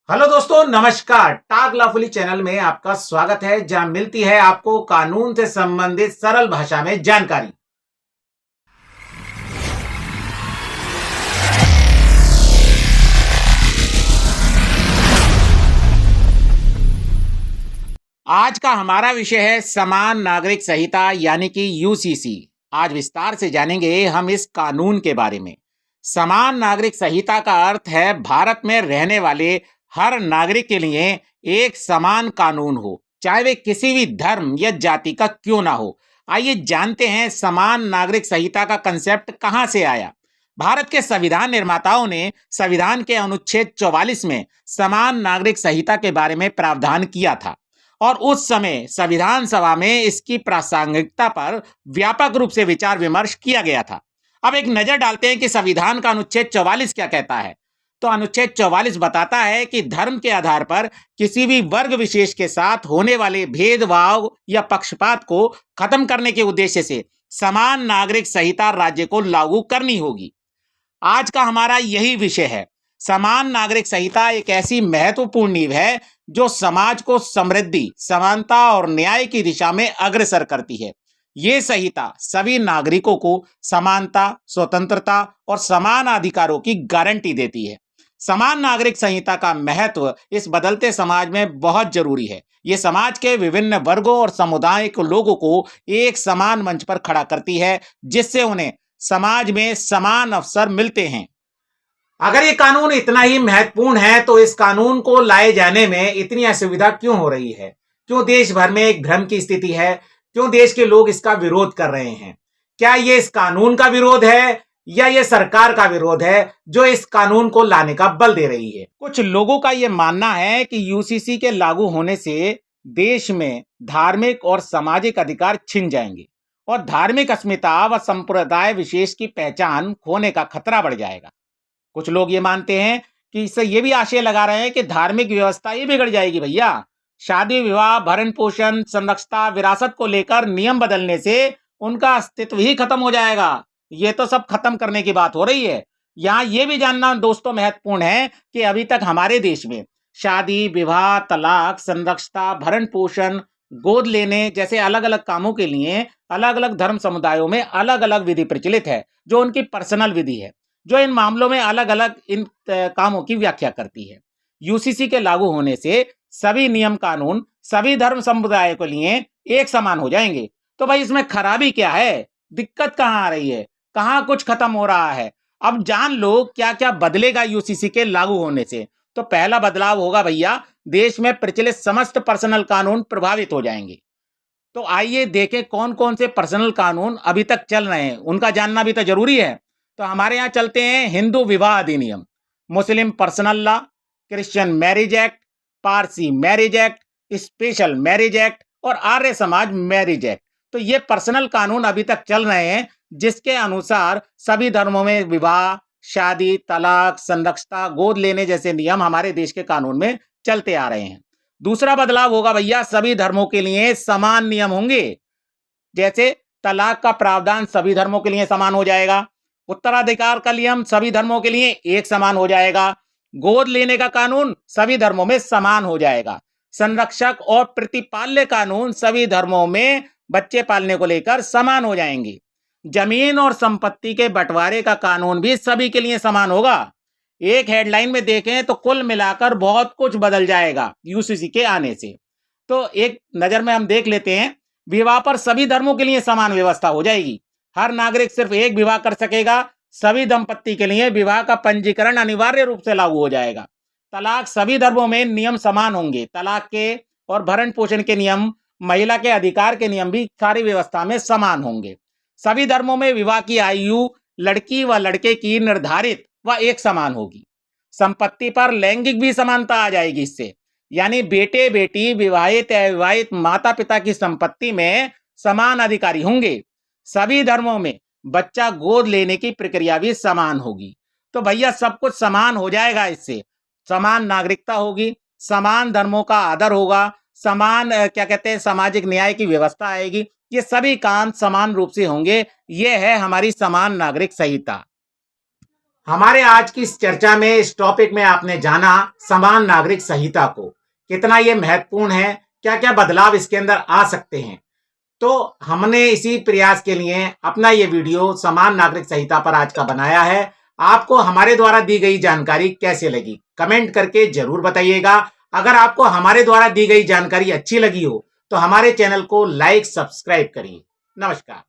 Hello दोस्तों, नमस्कार। टाग lawfully channel में आपका स्वागत है, जहां मिलती है आपको कानून से संबंधित सरल भाषा में जानकारी। आज का हमारा विषय है समान नागरिक संहिता यानी कि यूसीसी। आज विस्तार से जानेंगे हम इस कानून के बारे में। समान नागरिक संहिता का अर्थ है भारत में रहने वाले हर नागरिक के लिए एक समान कानून हो, चाहे वे किसी भी धर्म या जाति का क्यों ना हो। आइए जानते हैं समान नागरिक संहिता का कंसेप्ट कहां से आया। भारत के संविधान निर्माताओं ने संविधान के अनुच्छेद 44 में समान नागरिक संहिता के बारे में प्रावधान किया था और उस समय संविधान सभा में इसकी प्रासंगिकता पर व्यापक रूप से विचार विमर्श किया गया था। अब एक नजर डालते हैं कि संविधान का अनुच्छेद 44 क्या कहता है। तो अनुच्छेद 44 बताता है कि धर्म के आधार पर किसी भी वर्ग विशेष के साथ होने वाले भेदभाव या पक्षपात को खत्म करने के उद्देश्य से समान नागरिक संहिता राज्य को लागू करनी होगी। आज का हमारा यही विषय है। समान नागरिक संहिता एक ऐसी महत्वपूर्ण नींव है जो समाज को समृद्धि, समानता और न्याय की दिशा में अग्रसर करती है। ये संहिता सभी नागरिकों को समानता, स्वतंत्रता और समान अधिकारों की गारंटी देती है। समान नागरिक संहिता का महत्व इस बदलते समाज में बहुत जरूरी है। ये समाज के विभिन्न वर्गों और समुदाय के लोगों को एक समान मंच पर खड़ा करती है, जिससे उन्हें समाज में समान अवसर मिलते हैं। अगर ये कानून इतना ही महत्वपूर्ण है तो इस कानून को लाए जाने में इतनी असुविधा क्यों हो रही है? क्यों देश भर में एक भ्रम की स्थिति है? क्यों देश के लोग इसका विरोध कर रहे हैं? क्या ये इस कानून का विरोध है या ये सरकार का विरोध है जो इस कानून को लाने का बल दे रही है? कुछ लोगों का यह मानना है कि यूसीसी के लागू होने से देश में धार्मिक और सामाजिक अधिकार छिन जाएंगे और धार्मिक अस्मिता व संप्रदाय विशेष की पहचान खोने का खतरा बढ़ जाएगा। कुछ लोग ये मानते हैं कि इससे ये भी आशय लगा रहे हैं कि धार्मिक व्यवस्था ही बिगड़ जाएगी। भैया, शादी विवाह, भरण पोषण, संरक्षता, विरासत को लेकर नियम बदलने से उनका अस्तित्व ही खत्म हो जाएगा। ये तो सब खत्म करने की बात हो रही है। यहाँ ये भी जानना दोस्तों महत्वपूर्ण है कि अभी तक हमारे देश में शादी विवाह, तलाक, संरक्षता, भरण पोषण, गोद लेने जैसे अलग अलग कामों के लिए अलग अलग धर्म समुदायों में अलग अलग विधि प्रचलित है, जो उनकी पर्सनल विधि है, जो इन मामलों में अलग अलग इन कामों की व्याख्या करती है। यूसीसी के लागू होने से सभी नियम कानून सभी धर्म समुदाय के लिए एक समान हो जाएंगे। तो भाई इसमें खराबी क्या है? दिक्कत कहाँ आ रही है? कहाँ कुछ खत्म हो रहा है? अब जान लो क्या क्या बदलेगा यूसीसी के लागू होने से। तो पहला बदलाव होगा भैया, देश में प्रचलित समस्त पर्सनल कानून प्रभावित हो जाएंगे। तो आइए देखें कौन कौन से पर्सनल कानून अभी तक चल रहे हैं, उनका जानना भी तो जरूरी है। तो हमारे यहाँ चलते हैं हिंदू विवाह अधिनियम, Muslim personal law, Christian marriage act, Parsi marriage act, special marriage act और आर्य समाज मैरिज एक्ट। तो ये पर्सनल कानून अभी तक चल रहे हैं, जिसके अनुसार सभी धर्मों में विवाह, शादी, तलाक, संरक्षता, गोद लेने जैसे नियम हमारे देश के कानून में चलते आ रहे हैं। दूसरा बदलाव होगा भैया, सभी धर्मों के लिए समान नियम होंगे। जैसे तलाक का प्रावधान सभी धर्मों के लिए समान हो जाएगा, उत्तराधिकार का नियम सभी धर्मों के लिए एक समान हो जाएगा, गोद लेने का कानून सभी धर्मों में समान हो जाएगा, संरक्षक और प्रतिपाल्य कानून सभी धर्मों में बच्चे पालने को लेकर समान हो जाएंगे, जमीन और संपत्ति के बंटवारे का कानून भी सभी के लिए समान होगा। एक हेडलाइन में देखें तो कुल मिलाकर बहुत कुछ बदल जाएगा यूसीसी के आने से। तो एक नजर में हम देख लेते हैं, विवाह पर सभी धर्मों के लिए समान व्यवस्था हो जाएगी। हर नागरिक सिर्फ एक विवाह कर सकेगा। सभी दंपत्ति के लिए विवाह का पंजीकरण अनिवार्य रूप से लागू हो जाएगा। तलाक सभी धर्मों में नियम समान होंगे। तलाक के और भरण पोषण के नियम, महिला के अधिकार के नियम भी सारी व्यवस्था में समान होंगे। सभी धर्मों में विवाह की आयु लड़की व लड़के की निर्धारित व एक समान होगी। संपत्ति पर लैंगिक भी समानता आ जाएगी इससे, यानी बेटे बेटी, विवाहित अविवाहित, माता पिता की संपत्ति में समान अधिकारी होंगे। सभी धर्मों में बच्चा गोद लेने की प्रक्रिया भी समान होगी। तो भैया सब कुछ समान हो जाएगा इससे। समान नागरिकता होगी, समान धर्मों का आदर होगा, समान क्या कहते हैं, सामाजिक न्याय की व्यवस्था आएगी। ये सभी काम समान रूप से होंगे। ये है हमारी समान नागरिक संहिता। हमारे आज की इस चर्चा में इस टॉपिक में आपने जाना समान नागरिक संहिता को, कितना ये महत्वपूर्ण है, क्या क्या बदलाव इसके अंदर आ सकते हैं। तो हमने इसी प्रयास के लिए अपना ये वीडियो समान नागरिक संहिता पर आज का बनाया है। आपको हमारे द्वारा दी गई जानकारी कैसे लगी, कमेंट करके जरूर बताइएगा। अगर आपको हमारे द्वारा दी गई जानकारी अच्छी लगी हो तो हमारे चैनल को लाइक सब्सक्राइब करिए। नमस्कार।